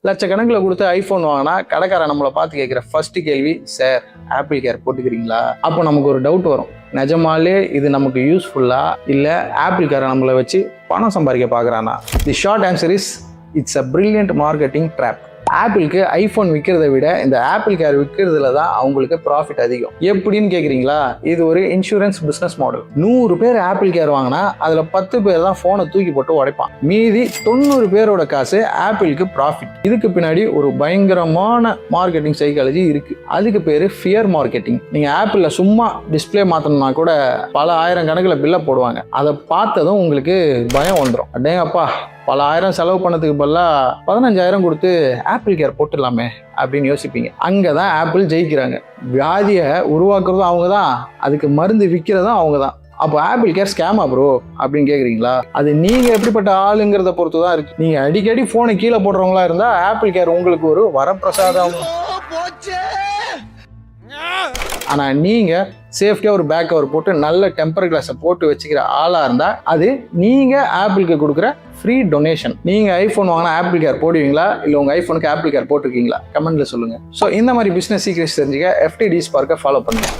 லட்சக்கணக்கில் கொடுத்து ஐஃபோன் வாங்கினா கடைக்காரன் நம்மளை பார்த்து கேட்குற ஃபர்ஸ்ட் கேள்வி, சார் ஆப்பிள் கேர் போட்டுக்கிறீங்களா? அப்போ நமக்கு ஒரு டவுட் வரும், நிஜமாலே இது நமக்கு யூஸ்ஃபுல்லா இல்லை ஆப்பிள் கேரை நம்மளை வச்சு பணம் சம்பாதிக்க பார்க்குறானா? The short answer is, it's a brilliant marketing trap. ஆப்பிளுக்கு ஐஃபோன் விற்கிறத விட இந்த ஆப்பிள் கேர் விற்கிறதுல தான் அவங்களுக்கு ப்ராஃபிட் அதிகம். எப்படின்னு கேட்குறீங்களா? இது ஒரு இன்சூரன்ஸ் பிஸ்னஸ் மாடல். 100 பேர் ஆப்பிள் கேர் வாங்கினா அதில் 10 பேர் தான் ஃபோனை தூக்கி போட்டு உடைப்பான். மீதி 90 பேரோட காசு ஆப்பிளுக்கு ப்ராஃபிட். இதுக்கு பின்னாடி ஒரு பயங்கரமான மார்க்கெட்டிங் சைக்காலஜி இருக்கு. அதுக்கு பேர் ஃபியர் மார்க்கெட்டிங். நீங்கள் ஆப்பிளில் சும்மா டிஸ்பிளே மாற்றணும்னா கூட பல ஆயிரம் கணக்கில் பில்லை போடுவாங்க. அதை பார்த்ததும் உங்களுக்கு பயம் வந்துடும். அடேங்கப்பா, பல ஆயிரம் செலவு பண்ணதுக்கு பதிலாக 15,000 கொடுத்து ஆப்பிள் கேர் போட்டுடலாமே அப்படின்னு யோசிப்பீங்க. அங்கே தான் ஆப்பிள் ஜெயிக்கிறாங்க. வியாதியை உருவாக்குறதும் அவங்க தான், அதுக்கு மருந்து விற்கிறதும் அவங்க தான். அப்போ ஆப்பிள் கேர் ஸ்கேமா ப்ரோ அப்படின்னு கேட்குறீங்களா? அது நீங்கள் எப்படிப்பட்ட ஆளுங்கிறத பொறுத்து தான் இருக்குது. நீங்கள் அடிக்கடி ஃபோனை கீழே போடுறவங்களா இருந்தால் ஆப்பிள் கேர் உங்களுக்கு ஒரு வரப்பிரசாதம். ஆனால் நீங்கள் சேஃப்டியாக ஒரு பேக் கவர் போட்டு நல்ல டெம்பர் கிளாஸை போட்டு வச்சுக்கிற ஆளாக இருந்தால் அது நீங்கள் ஆப்பிளுக்கு கொடுக்குற ஃப்ரீ டொனேஷன். நீங்கள் ஐஃபோன் வாங்கினா ஆப்பிள் கேர் போடுவீங்களா, இல்லை உங்கள் ஐஃபோனுக்கு ஆப்பிள் கேர் போட்டிருக்கீங்களா? கமெண்ட்டில் சொல்லுங்கள். ஸோ இந்த மாதிரி பிஸ்னஸ் சீக்ரெட்ஸ் தெரிஞ்சுக்க FTD Spark ஃபாலோ பண்ணுங்கள்.